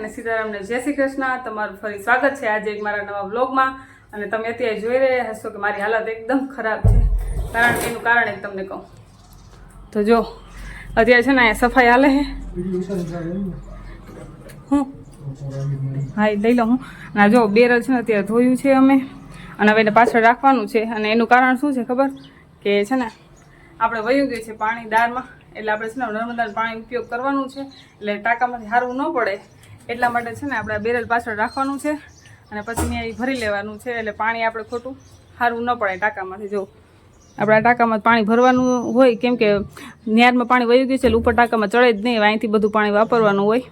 અને સીતારામને જય શ્રી કૃષ્ણ। તમારું ફરી સ્વાગત છે આજે એક મારા નવા વ્લોગમાં। અને તમે અત્યારે જોઈ રહ્યા હશો કે મારી હાલત એકદમ ખરાબ છે, કારણ કે એનું કારણ એક તમને કહું તો જો અત્યારે છે ને અહીંયા સફાઈ હાલે છે। હું હા લઈ લઉં હું। અને જો બેરલ છે ને અત્યારે ધોયું છે અમે, અને હવે એને પાછળ રાખવાનું છે। અને એનું કારણ શું છે ખબર? કે છે ને આપણે વયું ગયું છે પાણી દાળમાં, એટલે આપણે છે ને નર્મદાનું પાણી ઉપયોગ કરવાનું છે, એટલે ટાંકામાંથી સારું ન પડે એટલા માટે છે ને આપણે બેરલ પાછળ રાખવાનું છે અને પછી ત્યાં ભરી લેવાનું છે, એટલે પાણી આપણે ખોટું સારું ન પડે ટાંકામાંથી। જો આપણા ટાંકામાં પાણી ભરવાનું હોય, કેમ કે ન્યારમાં પાણી વયું ગયું છે એટલે ઉપર ટાંકામાં ચડે જ નહીં, અહીંથી બધું પાણી વાપરવાનું હોય,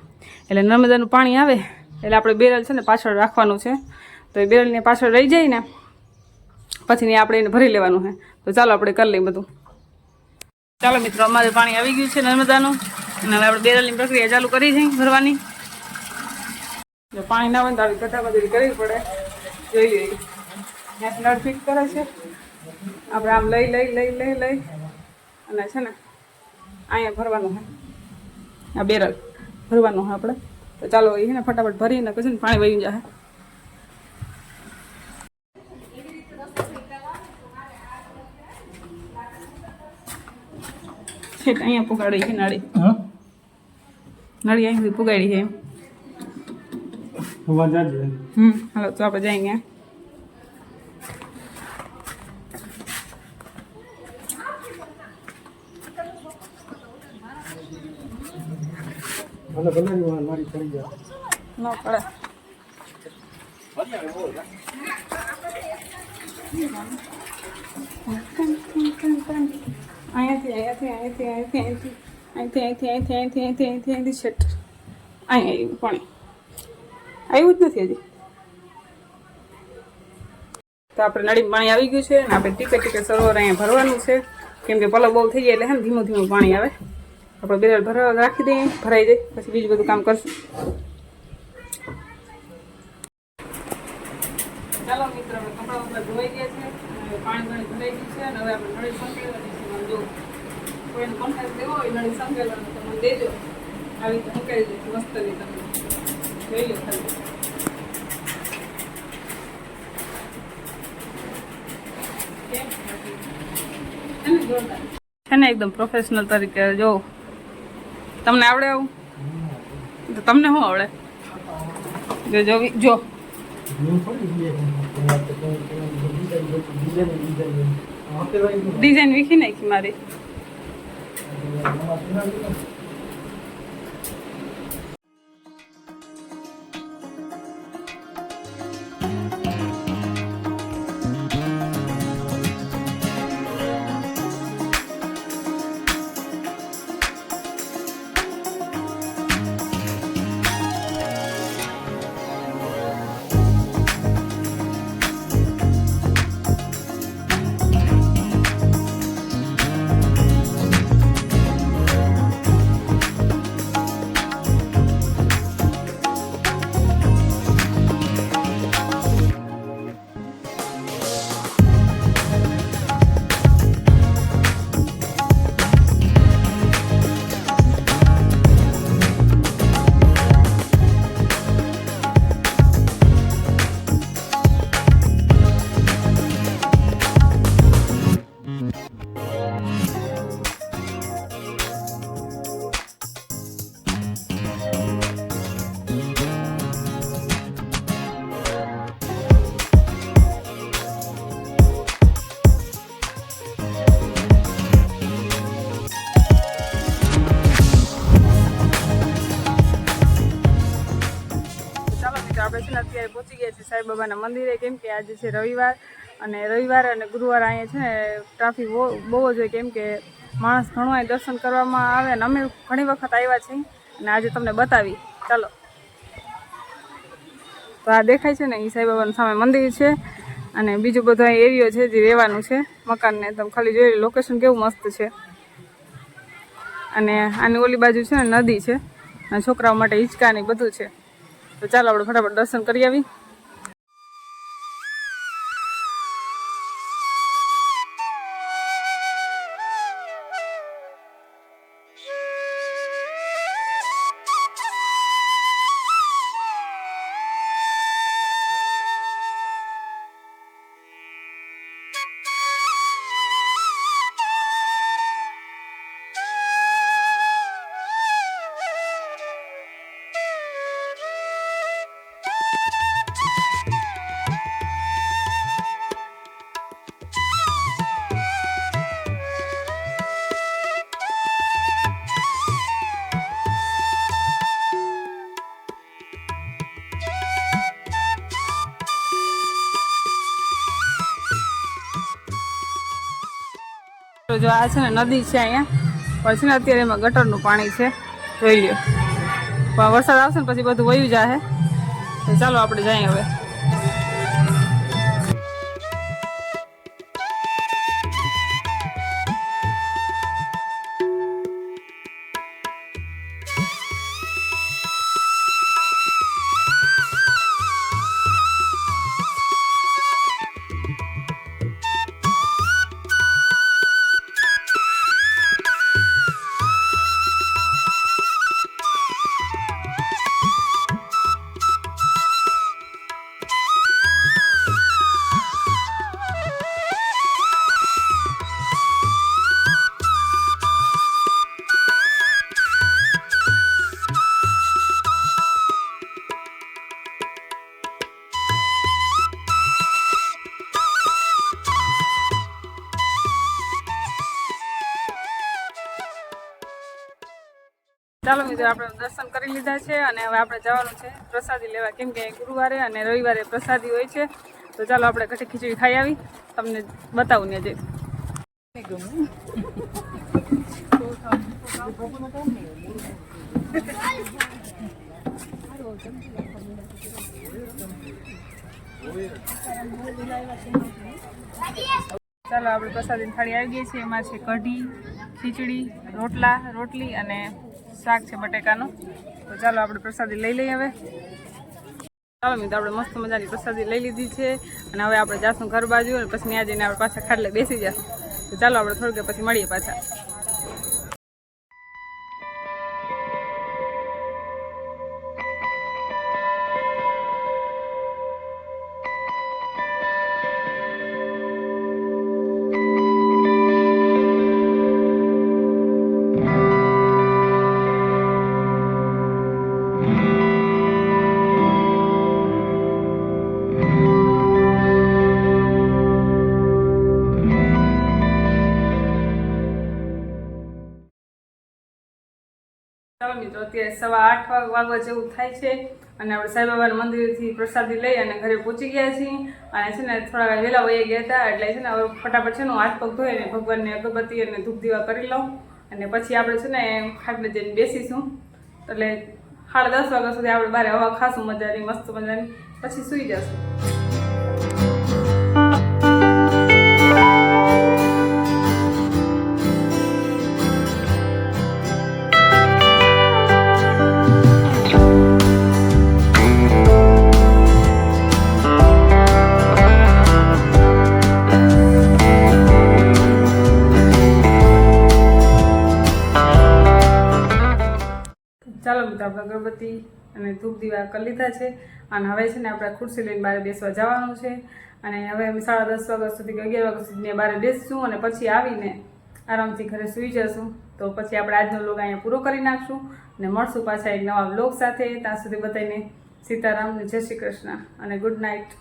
એટલે નર્મદાનું પાણી આવે એટલે આપણે બેરલ છે ને પાછળ રાખવાનું છે। તો એ બેરલને પાછળ રહી જાય ને પછી ને આપણે એને ભરી લેવાનું છે। તો ચાલો આપણે કરી લઈએ બધું। ચાલો મિત્રો, અમારે પાણી આવી ગયું છે નર્મદાનું, અને હવે આપણે બેરલની પ્રક્રિયા ચાલુ કરી છે ભરવાની। જો પાણી ના હોય તો આવી કટાકટી કરવી પડે, જોઈ લઈએ ત્યાં નળ ફિટ કરે છે, આપણે આમ લઈ અને છે ને અહીંયા ભરવાનું છે, આ બેરલ ભરવાનું છે આપણે। તો ચાલો એ છે ને ફટાફટ ભરીને પછી ને પાણી વહી જાય। છેક અહીંયા પુગાડી છે નળી, નળી અહીં પુગાડી છે। હાલો તો આપણે જઈએ। ન પડે અહીંયાથી છેટ અહીંયા પાણી આવ્યું જ નથી હજી। તો આપણે નળીમાં પાણી આવી ગયું છે, અને આપણે ટીપે સરોવર અહીંયા ભરવાનું છે, કેમ કે પલક બહુ થઈ જાય એટલે છે ને ધીમું પાણી આવે। આપણે બેરલ ભરવા રાખી દઈએ, ભરાઈ જાય પછી બીજું બધું કામ કરશું। ચાલો મિત્રો, કપડા ઉપર ધોઈ ગયા છે, પાણી ભરાઈ ગયું છે, અને હવે આપણે નળી સંકેલવાની છે। જો કોઈને કોન્ટેક્ટ દેવો હોય નળી સંકેલવાનું તો મને દેજો, આવી રીતે સંકેલી દઈશ મસ્તની, તમે જોઈ લો ખાલી। છે ને એકદમ પ્રોફેશનલ તરીકે। જો તમને આવડે આવું? તો તમને શું આવડે? જો ડિઝાઇન વીખી નાખી મારી। આપણે છે ને અત્યારે પહોંચી ગયા છીએ સાંઈ બાબાના મંદિરે, કેમ કે આજે છે રવિવાર, અને ગુરુવાર અહીંયા છે ને ટ્રાફિક બહુ જ હોય, કેમ કે માણસ ઘણું અહીં દર્શન કરવામાં આવે, અને અમે ઘણી વખત આવ્યા છીએ, અને આજે તમને બતાવી। ચાલો, તો આ દેખાય છે ને એ સાંઈ બાબાનું સામે મંદિર છે, અને બીજું બધો અહીં એરિયો છે જે રહેવાનું છે મકાનને, તમે ખાલી જોઈ લોકેશન કેવું મસ્ત છે। અને આની ઓલી બાજુ છે ને નદી છે, અને છોકરાઓ માટે હિંચકા ને બધું છે। તો ચાલો આપણે ફટાફટ દર્શન કરી આવી। તો જો આ છે ને નદી છે અહીંયા, પણ છે ને અત્યારે એમાં ગટરનું પાણી છે, જોઈ લ્યો. પણ વરસાદ આવશે ને પછી બધું વયું જાય. તો ચાલો આપણે જઈએ હવે. ચાલો મિત્રો, આપણે દર્શન કરી લીધા છે અને હવે આપણે જવાનું છે પ્રસાદી લેવા, કેમ કે ગુરુવારે અને રવિવારે પ્રસાદી હોય છે. તો ચાલો આપણે કઢી ખીચડી ખાઈ આવી, તમને બતાવું ને જઈ. ચાલો આપણે પ્રસાદી થાળી આવી ગઈ છે. એમાં છે કઢી, ખીચડી, રોટલી અને શાક છે બટેકાનું. તો ચાલો આપણે પ્રસાદી લઈ લઈએ હવે. ચાલો મિત્રો, આપણે મસ્ત મજાની પ્રસાદી લઈ લીધી છે અને હવે આપણે જાશું ઘર બાજુ અને પછી ત્યાં જઈને આપણે પાછા ખાટલે બેસી જશું. તો ચાલો આપણે થોડીક પછી મળીએ પાછા. ચાલો મિત્રો, અત્યારે 7:15 વાગવા જેવું થાય છે અને આપણે સાંઈબાબાના મંદિરથી પ્રસાદી લઈ અને ઘરે પહોંચી ગયા છીએ. અને છે ને થોડા વહેલા વહી ગયા હતા, એટલે છે ને હવે ફટાફટ છે ને હાથ પગ ધોઈને ભગવાનને અગરબત્તી અને ધૂપ દીવા કરી લઉં અને પછી આપણે છે ને ખાટલે જઈને બેસીશું. એટલે 10:30 વાગ્યા સુધી આપણે બહાર હવા ખાશું મજાની, મસ્ત મજાની, પછી સૂઈ જશું. ચાલો મિત્રો, આપણે અગરબત્તી અને ધૂપ દીવા કરી લીધા છે અને હવે છે ને આપણે ખુરશી લઈને બહાર બેસવા જવાનું છે. અને હવે અમે 10:30 વાગ્યા સુધી કે 11 વાગ્યા સુધી બહાર બેસીશું અને પછી આવીને આરામથી ઘરે સૂઈ જશું. તો પછી આપણે આજનો વ્લોગ અહીંયા પૂરો કરી નાખશું અને મળશું પાછા એક નવા વ્લોગ સાથે. ત્યાં સુધી બધાને સીતારામ, જય શ્રી કૃષ્ણ અને ગુડ નાઇટ.